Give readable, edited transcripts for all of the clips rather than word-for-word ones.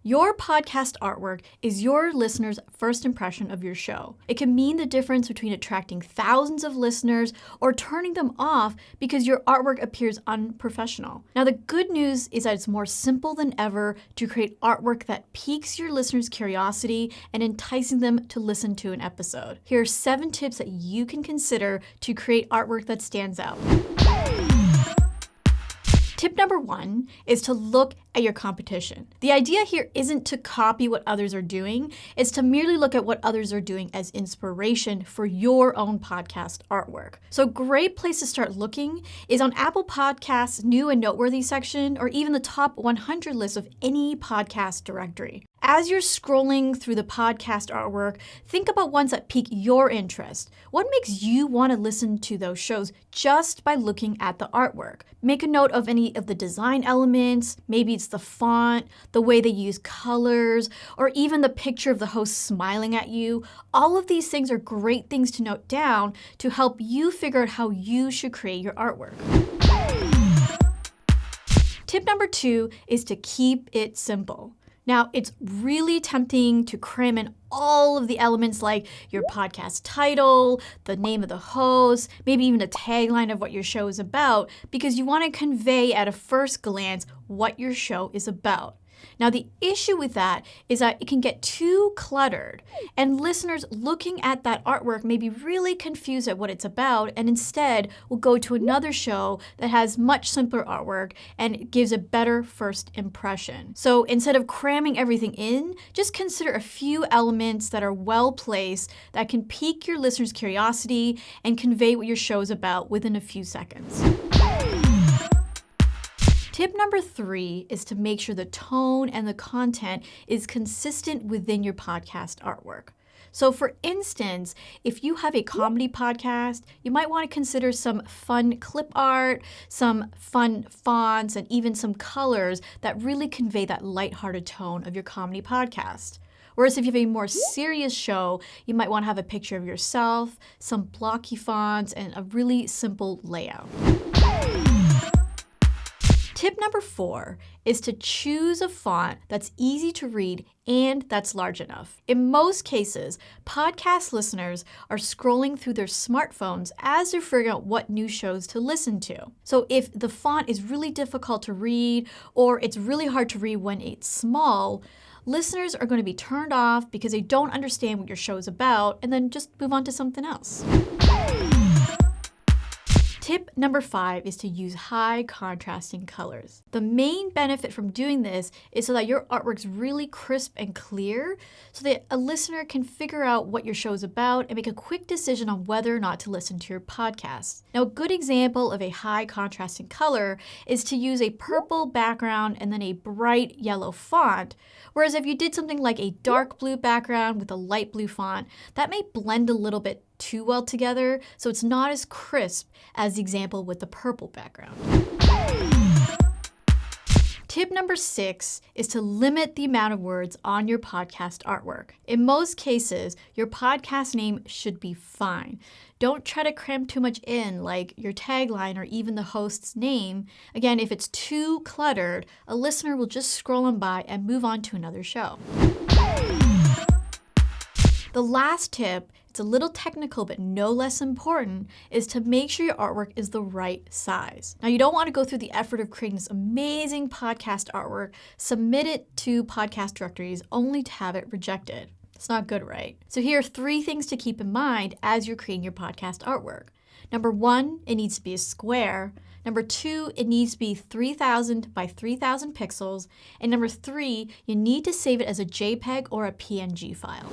Your podcast artwork is your listeners' first impression of your show. It can mean the difference between attracting thousands of listeners or turning them off because your artwork appears unprofessional. Now, the good news is that it's more simple than ever to create artwork that piques your listeners' curiosity and enticing them to listen to an episode. Here are 7 tips that you can consider to create artwork that stands out. Tip number 1 is to look at your competition. The idea here isn't to copy what others are doing, it's to merely look at what others are doing as inspiration for your own podcast artwork. So a great place to start looking is on Apple Podcasts' new and noteworthy section, or even the top 100 list of any podcast directory. As you're scrolling through the podcast artwork, think about ones that pique your interest. What makes you want to listen to those shows just by looking at the artwork? Make a note of any of the design elements, maybe it's the font, the way they use colors, or even the picture of the host smiling at you. All of these things are great things to note down to help you figure out how you should create your artwork. Tip number 2 is to keep it simple. Now, it's really tempting to cram in all of the elements like your podcast title, the name of the host, maybe even a tagline of what your show is about, because you want to convey at a first glance what your show is about. Now, the issue with that is that it can get too cluttered, and listeners looking at that artwork may be really confused at what it's about, and instead will go to another show that has much simpler artwork and gives a better first impression. So instead of cramming everything in, just consider a few elements that are well placed that can pique your listeners' curiosity and convey what your show is about within a few seconds. Tip number 3 is to make sure the tone and the content is consistent within your podcast artwork. So for instance, if you have a comedy podcast, you might want to consider some fun clip art, some fun fonts, and even some colors that really convey that lighthearted tone of your comedy podcast. Whereas if you have a more serious show, you might want to have a picture of yourself, some blocky fonts, and a really simple layout. Tip number 4 is to choose a font that's easy to read and that's large enough. In most cases, podcast listeners are scrolling through their smartphones as they're figuring out what new shows to listen to. So if the font is really difficult to read or it's really hard to read when it's small, listeners are going to be turned off because they don't understand what your show is about and then just move on to something else. Tip number 5 is to use high contrasting colors. The main benefit from doing this is so that your artwork's really crisp and clear so that a listener can figure out what your show is about and make a quick decision on whether or not to listen to your podcast. Now, a good example of a high contrasting color is to use a purple background and then a bright yellow font. Whereas if you did something like a dark blue background with a light blue font, that may blend a little bit too well together, so it's not as crisp as the example with the purple background. Tip number 6 is to limit the amount of words on your podcast artwork. In most cases, your podcast name should be fine. Don't try to cram too much in, like your tagline or even the host's name. Again, if it's too cluttered, a listener will just scroll on by and move on to another show. The last tip, it's a little technical but no less important, is to make sure your artwork is the right size. Now, you don't want to go through the effort of creating this amazing podcast artwork, submit it to podcast directories only to have it rejected. It's not good, right? So here are 3 things to keep in mind as you're creating your podcast artwork. Number 1, it needs to be a square. Number 2, it needs to be 3000 by 3000 pixels. And number 3, you need to save it as a JPEG or a PNG file.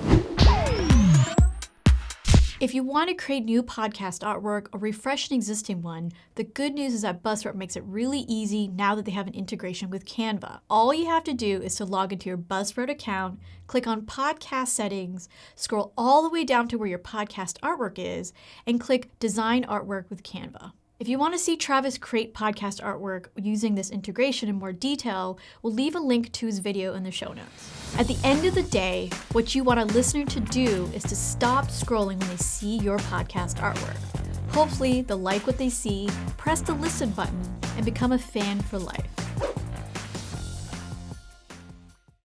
If you want to create new podcast artwork or refresh an existing one, the good news is that Buzzsprout makes it really easy now that they have an integration with Canva. All you have to do is to log into your Buzzsprout account, click on Podcast Settings, scroll all the way down to where your podcast artwork is, and click Design Artwork with Canva. If you want to see Travis create podcast artwork using this integration in more detail, we'll leave a link to his video in the show notes. At the end of the day, what you want a listener to do is to stop scrolling when they see your podcast artwork. Hopefully, they'll like what they see, press the listen button, and become a fan for life.